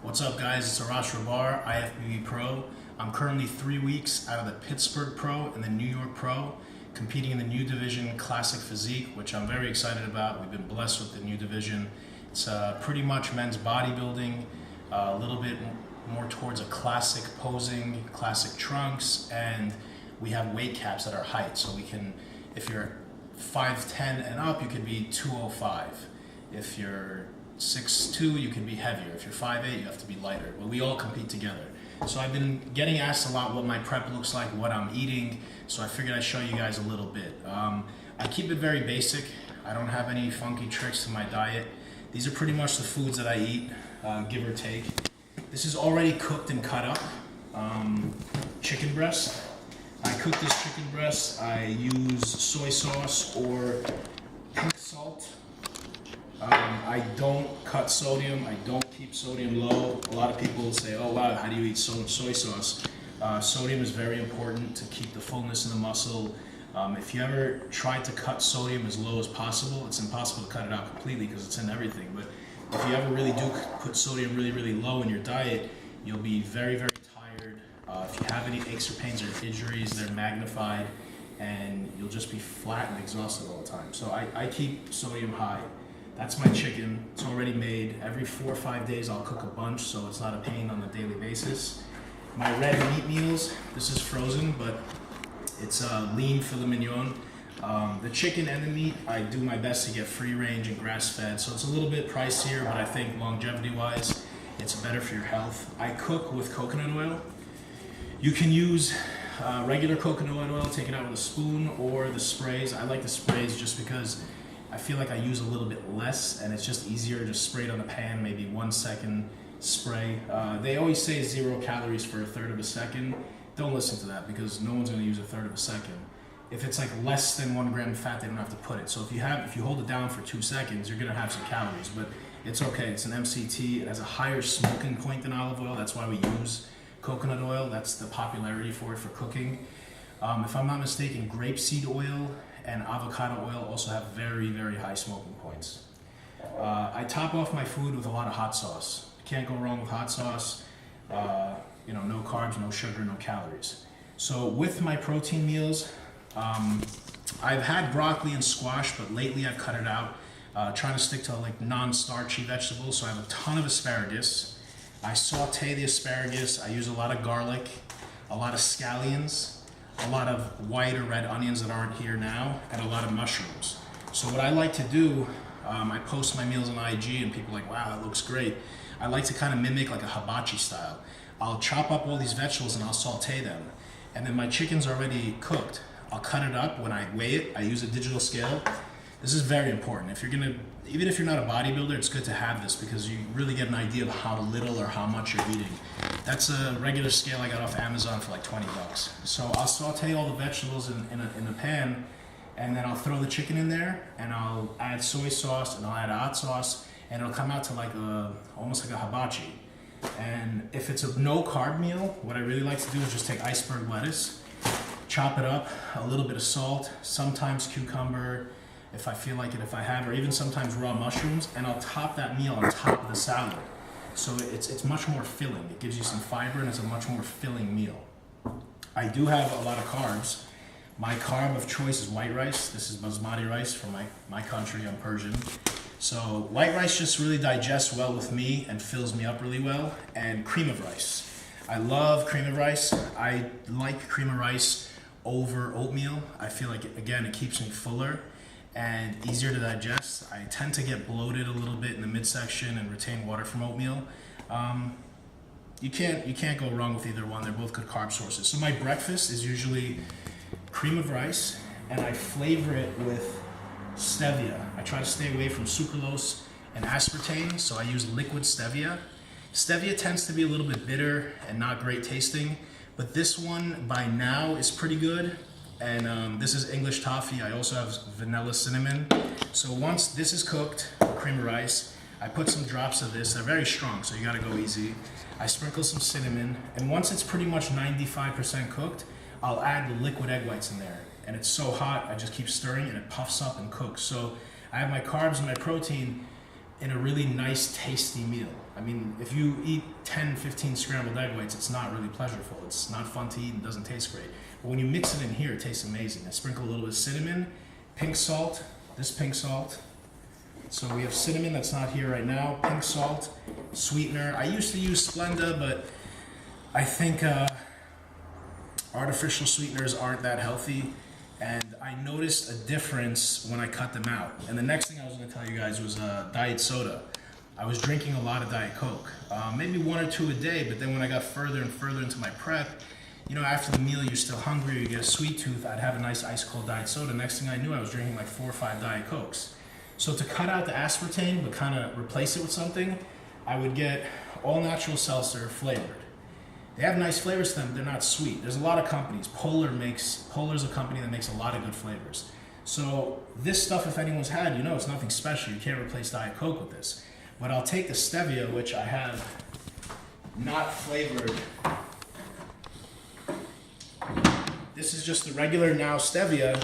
What's up, guys? It's Arash Rahbar, IFBB Pro. I'm currently 3 weeks out of the Pittsburgh Pro and the New York Pro, competing in the new division Classic Physique, which I'm very excited about. We've been blessed with the new division. It's pretty much men's bodybuilding, a little bit more towards a classic posing, classic trunks, and we have weight caps at our height. So we can, if you're 5'10" and up, you could be 205. If you're 6'2", you can be heavier. If you're 5'8", you have to be lighter. But we all compete together. So I've been getting asked a lot what my prep looks like, what I'm eating, so I figured I'd show you guys a little bit. I keep it very basic. I don't have any funky tricks to my diet. These are pretty much the foods that I eat, give or take. This is already cooked and cut up. Chicken breast. I cook this chicken breast. I use soy sauce or pink salt. I don't cut sodium. I don't keep sodium low. A lot of people say, oh wow, how do you eat so much soy sauce? Sodium is very important to keep the fullness in the muscle. If you ever try to cut sodium as low as possible, it's impossible to cut it out completely because it's in everything. But if you ever really do put sodium really low in your diet, you'll be very tired. If you have any aches or pains or injuries, they're magnified, and you'll just be flat and exhausted all the time. So I keep sodium high. That's my chicken. It's already made. Every 4 or 5 days I'll cook a bunch, so it's not a pain on a daily basis. My red meat meals, this is frozen, but it's lean filet mignon. The chicken and the meat, I do my best to get free range and grass fed, so it's a little bit pricier, but I think longevity wise, it's better for your health. I cook with coconut oil. You can use regular coconut oil, take it out with a spoon, or the sprays. I like the sprays just because I feel like I use a little bit less, and it's just easier to just spray it on the pan, maybe 1 second spray. They always say 0 calories for a third of a second. Don't listen to that because no one's going to use a third of a second. If it's like less than 1 gram fat, they don't have to put it. So if you hold it down for 2 seconds, you're going to have some calories, but it's okay. It's an MCT. It has a higher smoking point than olive oil. That's why we use coconut oil. That's the popularity for it for cooking. If I'm not mistaken, grapeseed oil and avocado oil also have very high smoking points. I top off my food with a lot of hot sauce. Can't go wrong with hot sauce. No carbs, no sugar, no calories. So with my protein meals, I've had broccoli and squash, but lately I've cut it out. Trying to stick to like non-starchy vegetables. So I have a ton of asparagus. I saute the asparagus. I use a lot of garlic, a lot of scallions, a lot of white or red onions that aren't here now, and a lot of mushrooms. So what I like to do, I post my meals on IG and people are like, wow, that looks great. I like to kind of mimic like a hibachi style. I'll chop up all these vegetables and I'll saute them. And then my chicken's already cooked. I'll cut it up. When I weigh it, I use a digital scale. This is very important. Even if you're not a bodybuilder, it's good to have this because you really get an idea of how little or how much you're eating. That's a regular scale I got off Amazon for like 20 bucks. So I'll saute all the vegetables in a pan, and then I'll throw the chicken in there, and I'll add soy sauce, and I'll add hot sauce, and it'll come out to like almost like a hibachi. And if it's a no carb meal, what I really like to do is just take iceberg lettuce, chop it up, a little bit of salt, sometimes cucumber, if I feel like it, if I have, or even sometimes raw mushrooms, and I'll top that meal on top of the salad. So it's much more filling. It gives you some fiber, and it's a much more filling meal. I do have a lot of carbs. My carb of choice is white rice. This is basmati rice from my country. I'm Persian. So white rice just really digests well with me and fills me up really well. And cream of rice. I love cream of rice. I like cream of rice over oatmeal. I feel like, again, it keeps me fuller and easier to digest. I tend to get bloated a little bit in the midsection and retain water from oatmeal. You can't go wrong with either one. They're both good carb sources. So my breakfast is usually cream of rice, and I flavor it with stevia. I try to stay away from sucralose and aspartame, so I use liquid stevia. Stevia tends to be a little bit bitter and not great tasting, but this one by now is pretty good. And this is English toffee. I also have vanilla cinnamon. So once this is cooked, cream of rice, I put some drops of this. They're very strong, so you gotta go easy. I sprinkle some cinnamon, and once it's pretty much 95% cooked, I'll add the liquid egg whites in there. And it's so hot, I just keep stirring and it puffs up and cooks. So I have my carbs and my protein in a really nice, tasty meal. I mean, if you eat 10, 15 scrambled egg whites, it's not really pleasurable. It's not fun to eat and doesn't taste great. But when you mix it in here, it tastes amazing. I sprinkle a little bit of cinnamon, pink salt, this pink salt. So we have cinnamon that's not here right now, pink salt, sweetener. I used to use Splenda, but I think artificial sweeteners aren't that healthy. And I noticed a difference when I cut them out. And the next thing I was going to tell you guys was diet soda. I was drinking a lot of Diet Coke, maybe 1 or 2 a day, but then when I got further and further into my prep, you know, after the meal, you're still hungry, you get a sweet tooth, I'd have a nice ice cold diet soda. Next thing I knew, I was drinking like 4 or 5 Diet Cokes. So to cut out the aspartame, but kind of replace it with something, I would get all natural seltzer flavored. They have nice flavors to them, they're not sweet. There's a lot of companies. Polar's a company that makes a lot of good flavors. So this stuff, if anyone's had, you know it's nothing special. You can't replace Diet Coke with this. But I'll take the stevia, which I have not flavored. This is just the regular now stevia.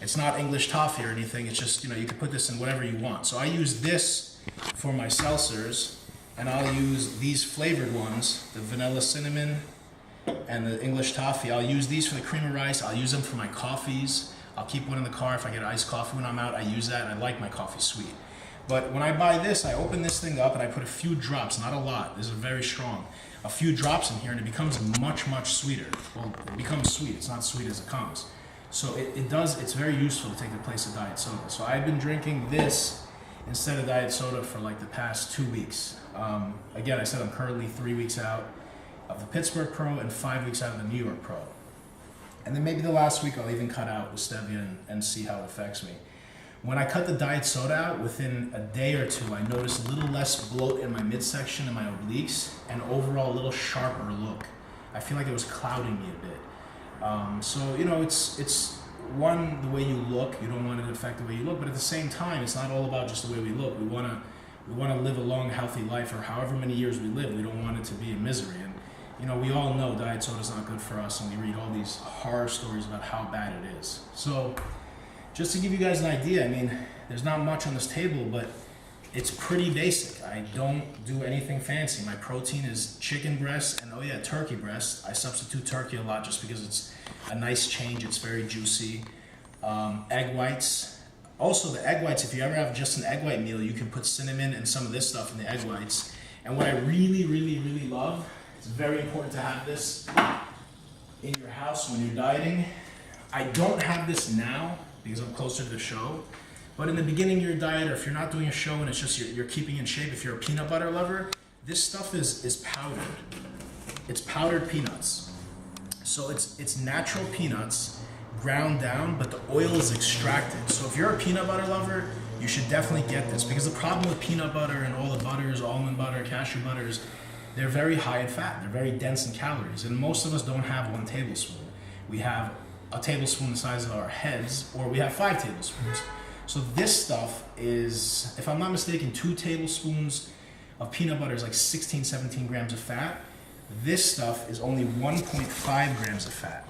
It's not English toffee or anything. It's just, you know, you can put this in whatever you want. So I use this for my seltzers. And I'll use these flavored ones, the vanilla cinnamon and the English toffee. I'll use these for the cream of rice. I'll use them for my coffees. I'll keep one in the car. If I get iced coffee when I'm out, I use that. I like my coffee sweet. But when I buy this, I open this thing up and I put a few drops, not a lot. This is very strong. A few drops in here and it becomes much, much sweeter. Well, it becomes sweet. It's not sweet as it comes. So it's very useful to take the place of diet soda. So I've been drinking this instead of diet soda for like the past 2 weeks. Again, I said I'm currently 3 weeks out of the Pittsburgh Pro and 5 weeks out of the New York Pro. And then maybe the last week I'll even cut out the stevia and see how it affects me. When I cut the diet soda out, within a day or two, I noticed a little less bloat in my midsection and my obliques, and overall a little sharper look. I feel like it was clouding me a bit. So, you know, it's one, the way you look. You don't want it to affect the way you look, but at the same time, it's not all about just the way we look. We want to live a long, healthy life, or however many years we live. We don't want it to be in misery. And you know, we all know diet soda is not good for us, and we read all these horror stories about how bad it is. So, just to give you guys an idea, I mean, there's not much on this table, but it's pretty basic. I don't do anything fancy. My protein is chicken breast and, oh yeah, turkey breast. I substitute turkey a lot just because it's a nice change. It's very juicy. Egg whites. Also, the egg whites, if you ever have just an egg white meal, you can put cinnamon and some of this stuff in the egg whites. And what I really, really, really love, it's very important to have this in your house when you're dieting. I don't have this now because I'm closer to the show. But in the beginning of your diet, or if you're not doing a show and it's just you're keeping in shape, if you're a peanut butter lover, this stuff is powdered. It's powdered peanuts. So it's natural peanuts ground down, but the oil is extracted. So if you're a peanut butter lover, you should definitely get this, because the problem with peanut butter and all the butters, almond butter, cashew butters, they're very high in fat. They're very dense in calories, and most of us don't have 1 tablespoon. We have a tablespoon the size of our heads, or we have 5 tablespoons. So this stuff is, if I'm not mistaken, 2 tablespoons of peanut butter is like 16, 17 grams of fat. This stuff is only 1.5 grams of fat.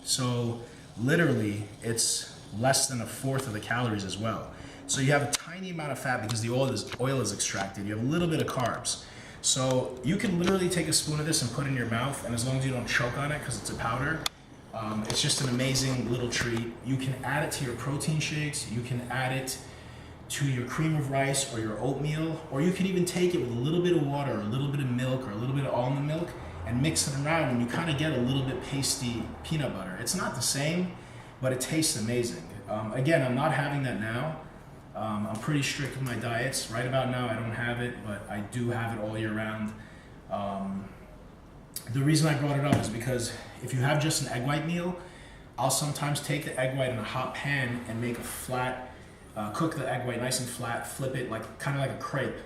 So literally, it's less than 1/4 of the calories as well. So you have a tiny amount of fat because the oil is extracted. You have a little bit of carbs. So you can literally take a spoon of this and put it in your mouth, and as long as you don't choke on it because it's a powder, it's just an amazing little treat. You can add it to your protein shakes. You can add it to your cream of rice or your oatmeal, or you can even take it with a little bit of water, or a little bit of milk, or a little bit of almond milk, and mix it around, and you kind of get a little bit pasty peanut butter. It's not the same, but it tastes amazing. Again, I'm not having that now. I'm pretty strict with my diets. Right about now, I don't have it, but I do have it all year round. The reason I brought it up is because if you have just an egg white meal, I'll sometimes take the egg white in a hot pan and make a flat, cook the egg white nice and flat, flip it kind of like a crepe,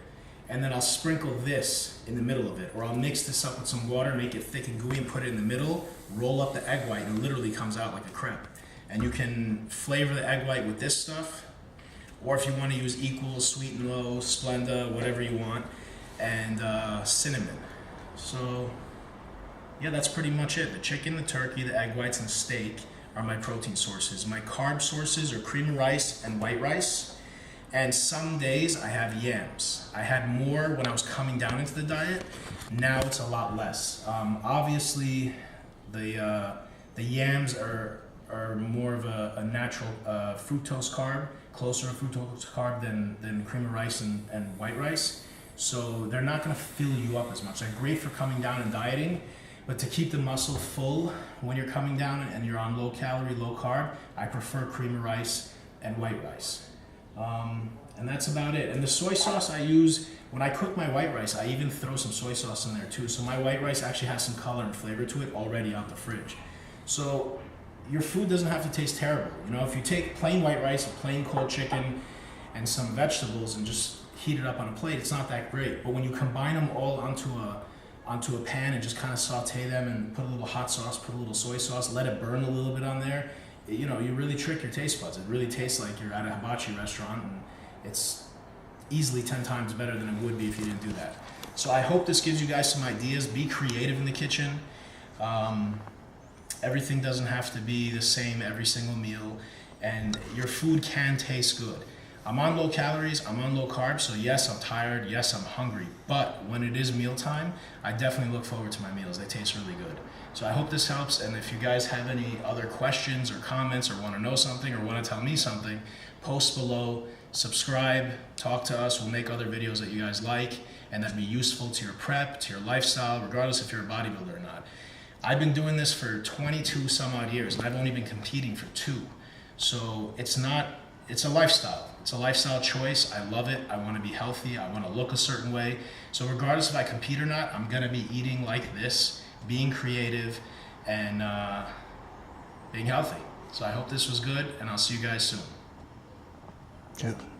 and then I'll sprinkle this in the middle of it, or I'll mix this up with some water, make it thick and gooey, and put it in the middle, roll up the egg white, and it literally comes out like a crepe. And you can flavor the egg white with this stuff, or if you want to use Equals, Sweet and Low, Splenda, whatever you want, and cinnamon. So yeah, that's pretty much it. The chicken, the turkey, the egg whites, and the steak are my protein sources. My carb sources are cream of rice and white rice. And some days I have yams. I had more when I was coming down into the diet. Now it's a lot less. Obviously, the yams are more of a natural fructose carb, closer to fructose carb than cream of rice and white rice. So they're not going to fill you up as much. They're great for coming down and dieting, but to keep the muscle full when you're coming down and you're on low calorie, low carb, I prefer cream of rice and white rice. And that's about it. And the soy sauce I use, when I cook my white rice, I even throw some soy sauce in there too. So my white rice actually has some color and flavor to it already out the fridge. So your food doesn't have to taste terrible. You know, if you take plain white rice, a plain cold chicken, and some vegetables and just heat it up on a plate, it's not that great. But when you combine them all onto a pan and just kind of saute them and put a little hot sauce, put a little soy sauce, let it burn a little bit on there, you know, you really trick your taste buds. It really tastes like you're at a hibachi restaurant, and it's easily 10 times better than it would be if you didn't do that. So I hope this gives you guys some ideas. Be creative in the kitchen. Everything doesn't have to be the same every single meal, and your food can taste good. I'm on low calories, I'm on low carbs, so yes, I'm tired, yes, I'm hungry, but when it is mealtime, I definitely look forward to my meals. They taste really good. So I hope this helps, and if you guys have any other questions or comments or want to know something or want to tell me something, post below, subscribe, talk to us. We'll make other videos that you guys like and that'd be useful to your prep, to your lifestyle, regardless if you're a bodybuilder or not. I've been doing this for 22 some odd years, and I've only been competing for 2. So it's a lifestyle. It's a lifestyle choice. I love it. I want to be healthy. I want to look a certain way. So regardless if I compete or not, I'm going to be eating like this, being creative, and being healthy. So I hope this was good, and I'll see you guys soon. Yeah.